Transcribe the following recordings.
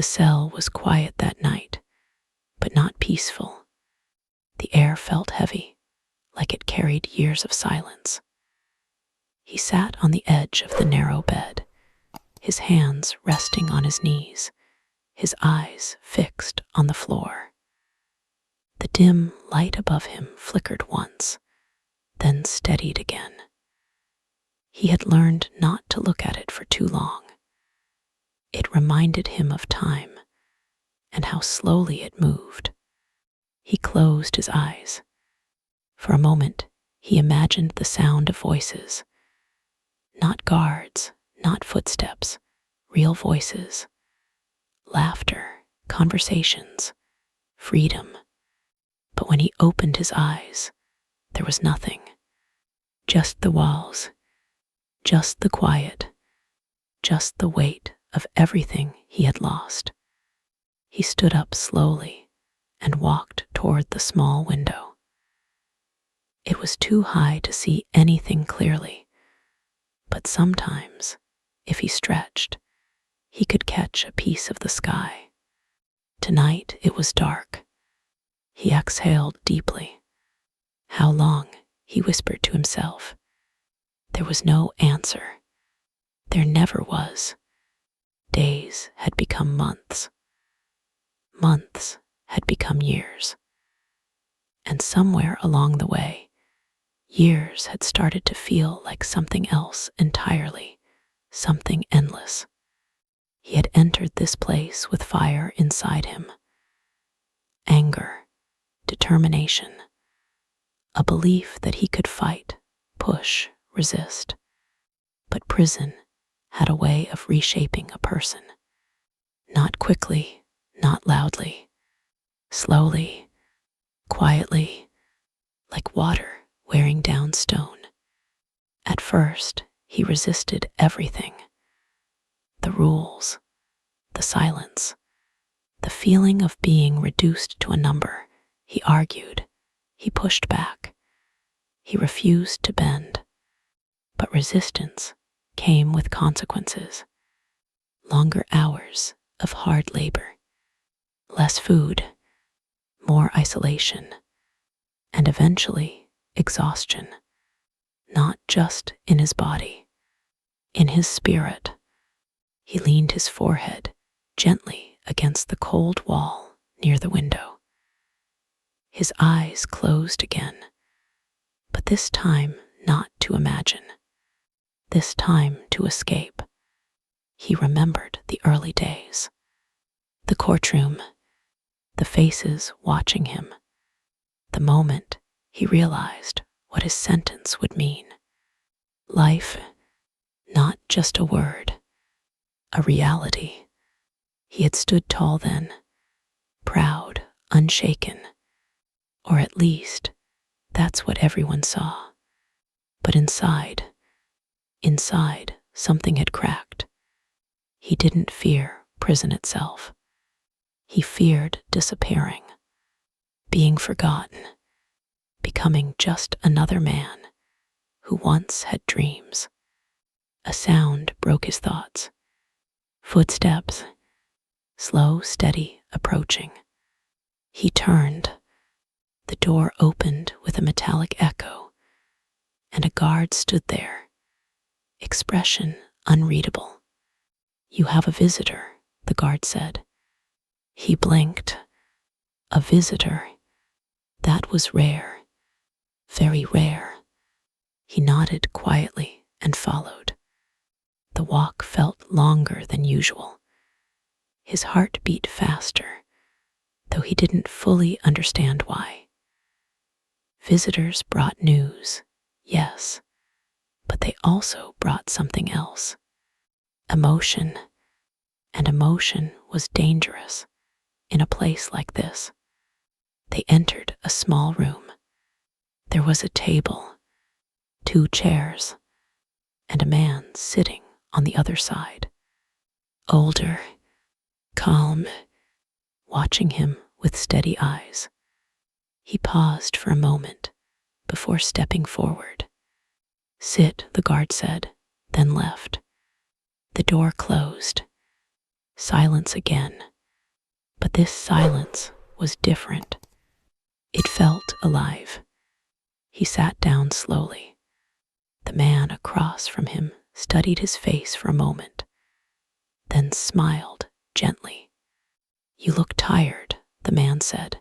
The cell was quiet that night, but not peaceful. The air felt heavy, like it carried years of silence. He sat on the edge of the narrow bed, his hands resting on his knees, his eyes fixed on the floor. The dim light above him flickered once, then steadied again. He had learned not to look at it for too long. It reminded him of time and how slowly it moved. He closed his eyes. For a moment, he imagined the sound of voices. Not guards, not footsteps, real voices. Laughter, conversations, freedom. But when he opened his eyes, there was nothing. Just the walls, just the quiet, just the weight of everything he had lost. He stood up slowly and walked toward the small window. It was too high to see anything clearly, but sometimes, if he stretched, he could catch a piece of the sky. Tonight it was dark. He exhaled deeply. How long? He whispered to himself. There was no answer. There never was. Days had become months. Months had become years. And somewhere along the way, years had started to feel like something else entirely, something endless. He had entered this place with fire inside him. Anger, determination, a belief that he could fight, push, resist. But prison had a way of reshaping a person. Not quickly, not loudly, slowly, quietly, like water wearing down stone. At first, he resisted everything. The rules, the silence, the feeling of being reduced to a number. He argued, he pushed back, he refused to bend. But resistance came with consequences. Longer hours of hard labor, less food, more isolation, and eventually exhaustion, not just in his body, in his spirit. He leaned his forehead gently against the cold wall near the window. His eyes closed again, but this time not to imagine, this time to escape. He remembered the early days, the courtroom, the faces watching him, the moment he realized what his sentence would mean. Life, not just a word, a reality. He had stood tall then, proud, unshaken, or at least that's what everyone saw. But inside, something had cracked. He didn't fear prison itself. He feared disappearing, being forgotten, becoming just another man who once had dreams. A sound broke his thoughts. Footsteps, slow, steady, approaching. He turned. The door opened with a metallic echo, and a guard stood there, expression unreadable. "You have a visitor," the guard said. He blinked. A visitor. That was rare, very rare. He nodded quietly and followed. The walk felt longer than usual. His heart beat faster, though he didn't fully understand why. Visitors brought news, yes, but they also brought something else. Emotion, and emotion was dangerous in a place like this. They entered a small room. There was a table, 2 chairs, and a man sitting on the other side. Older, calm, watching him with steady eyes. He paused for a moment before stepping forward. "Sit," the guard said, then left. The door closed. Silence again. But this silence was different. It felt alive. He sat down slowly. The man across from him studied his face for a moment, then smiled gently. "You look tired," the man said.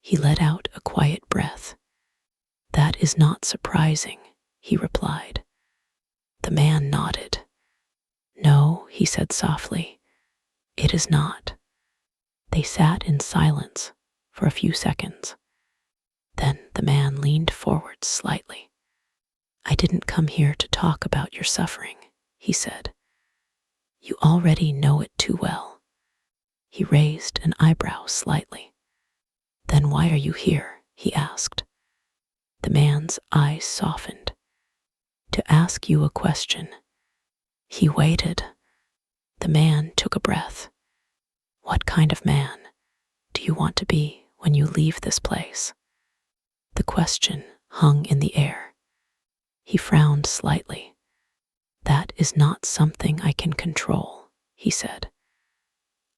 He let out a quiet breath. "That is not surprising," he replied. The man nodded. "No," he said softly, "it is not." They sat in silence for a few seconds. Then the man leaned forward slightly. "I didn't come here to talk about your suffering," he said. "You already know it too well." He raised an eyebrow slightly. "Then why are you here?" he asked. The man's eyes softened. "To ask you a question." He waited. The man took a breath. "What kind of man do you want to be when you leave this place?" The question hung in the air. He frowned slightly. "That is not something I can control," he said.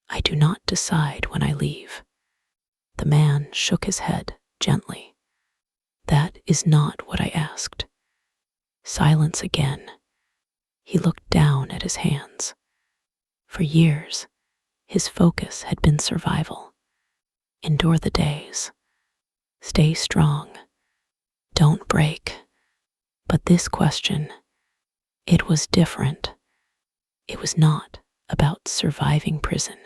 "I do not decide when I leave." The man shook his head gently. "That is not what I asked." Silence again. He looked down at his hands. For years, his focus had been survival. Endure the days. Stay strong. Don't break. But this question, it was different. It was not about surviving prison.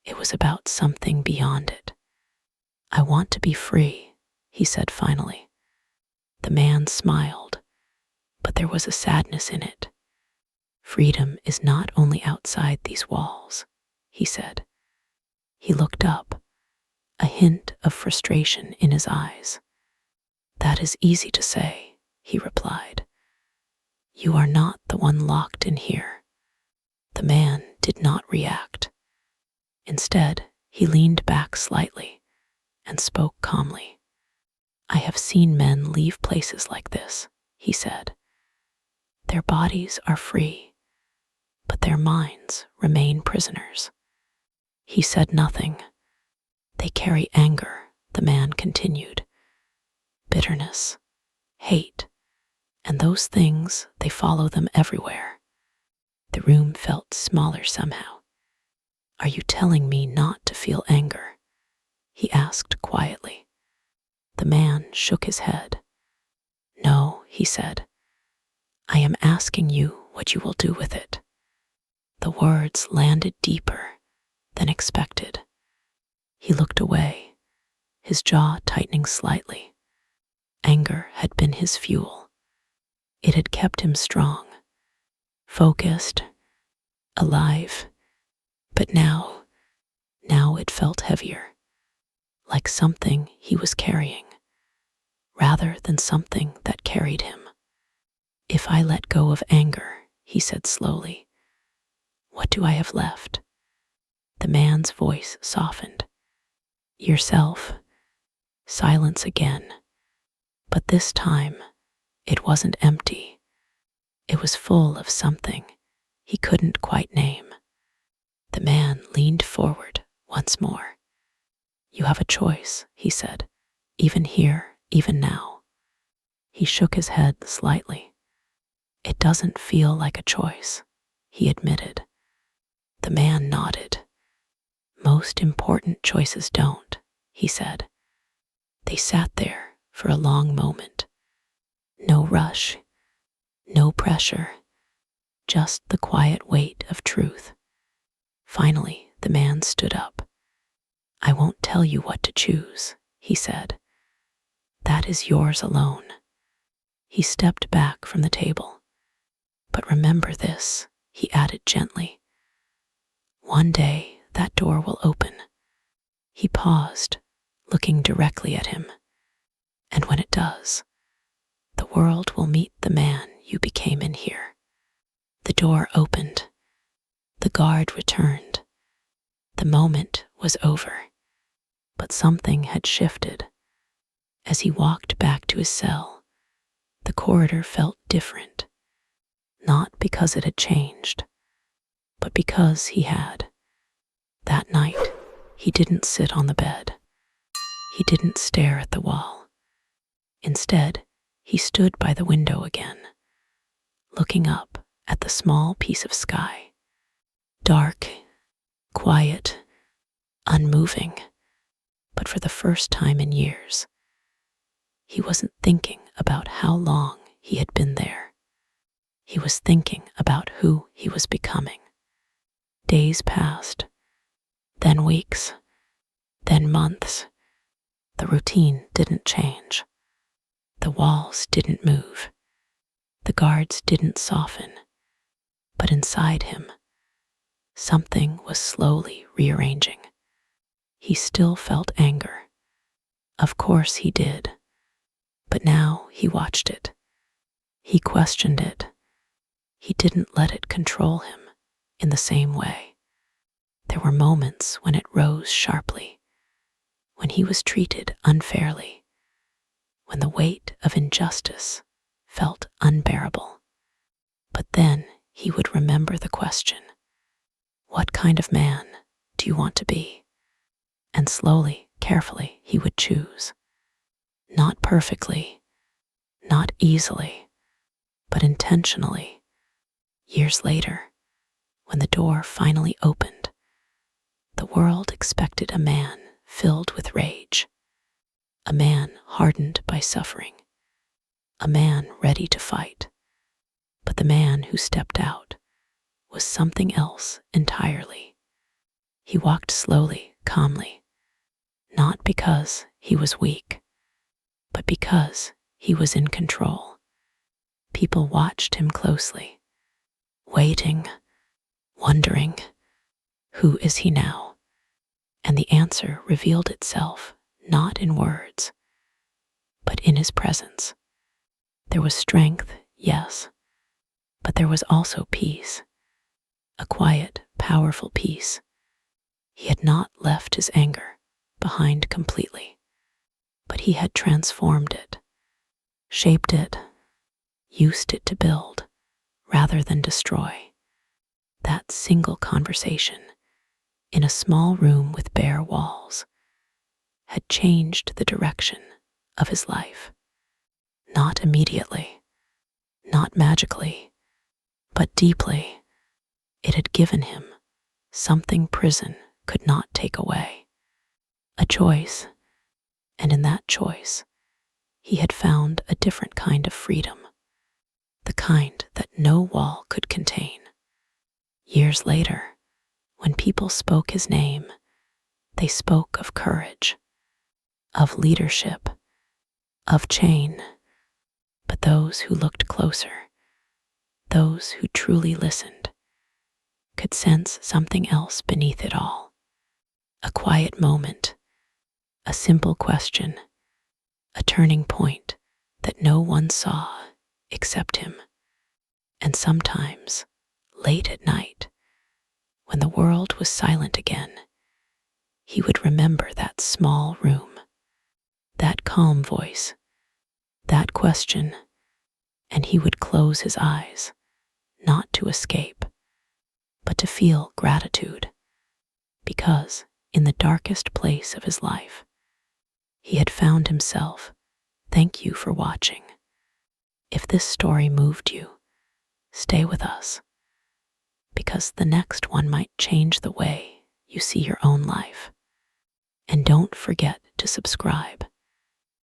It was about something beyond it. "I want to be free," he said finally. The man smiled, but there was a sadness in it. "Freedom is not only outside these walls," he said. He looked up, a hint of frustration in his eyes. "That is easy to say," he replied. "You are not the one locked in here." The man did not react. Instead, he leaned back slightly and spoke calmly. "I have seen men leave places like this," he said. "Their bodies are free, but their minds remain prisoners." He said nothing. "They carry anger," the man continued, "bitterness, hate, and those things, they follow them everywhere." The room felt smaller somehow. "Are you telling me not to feel anger?" he asked quietly. The man shook his head. "No," he said. "I am asking you what you will do with it." The words landed deeper than expected. He looked away, his jaw tightening slightly. Anger had been his fuel. It had kept him strong, focused, alive. But now it felt heavier, like something he was carrying, rather than something that carried him. "If I let go of anger," he said slowly, "what do I have left?" The man's voice softened. "Yourself." Silence again. But this time, it wasn't empty. It was full of something he couldn't quite name. The man leaned forward once more. "You have a choice," he said, "even here, even now." He shook his head slightly. "It doesn't feel like a choice," he admitted. The man nodded. "Most important choices don't," he said. They sat there for a long moment. No rush, no pressure, just the quiet weight of truth. Finally, the man stood up. "I won't tell you what to choose," he said. "That is yours alone." He stepped back from the table. "But remember this," he added gently. "One day that door will open." He paused, looking directly at him. "And when it does, the world will meet the man you became in here." The door opened. The guard returned. The moment was over. But something had shifted. As he walked back to his cell, the corridor felt different. Not because it had changed, but because he had. That night, he didn't sit on the bed. He didn't stare at the wall. Instead, he stood by the window again, looking up at the small piece of sky. Dark, quiet, unmoving. But for the first time in years, he wasn't thinking about how long he had been there. He was thinking about who he was becoming. Days passed, then weeks, then months. The routine didn't change. The walls didn't move. The guards didn't soften. But inside him, something was slowly rearranging. He still felt anger. Of course he did. But now he watched it. He questioned it. He didn't let it control him in the same way. There were moments when it rose sharply, when he was treated unfairly, when the weight of injustice felt unbearable. But then he would remember the question, what kind of man do you want to be? And slowly, carefully, he would choose. Not perfectly, not easily, but intentionally. Years later, when the door finally opened, the world expected a man filled with rage, a man hardened by suffering, a man ready to fight. But the man who stepped out was something else entirely. He walked slowly, calmly, not because he was weak, but because he was in control. People watched him closely, waiting, wondering, who is he now? And the answer revealed itself not in words, but in his presence. There was strength, yes, but there was also peace, a quiet, powerful peace. He had not left his anger behind completely, but he had transformed it, shaped it, used it to build rather than destroy. That single conversation in a small room with bare walls had changed the direction of his life. Not immediately, not magically, but deeply. It had given him something prison could not take away, a choice, and in that choice, he had found a different kind of freedom, the kind that no wall could contain. Years later, when people spoke his name, they spoke of courage, of leadership, of change. But those who looked closer, those who truly listened, could sense something else beneath it all. A quiet moment, a simple question, a turning point that no one saw except him. And sometimes, late at night, when the world was silent again, he would remember that small room, that calm voice, that question, and he would close his eyes, not to escape, but to feel gratitude, because in the darkest place of his life, he had found himself. Thank you for watching. If this story moved you, stay with us, because the next one might change the way you see your own life. And don't forget to subscribe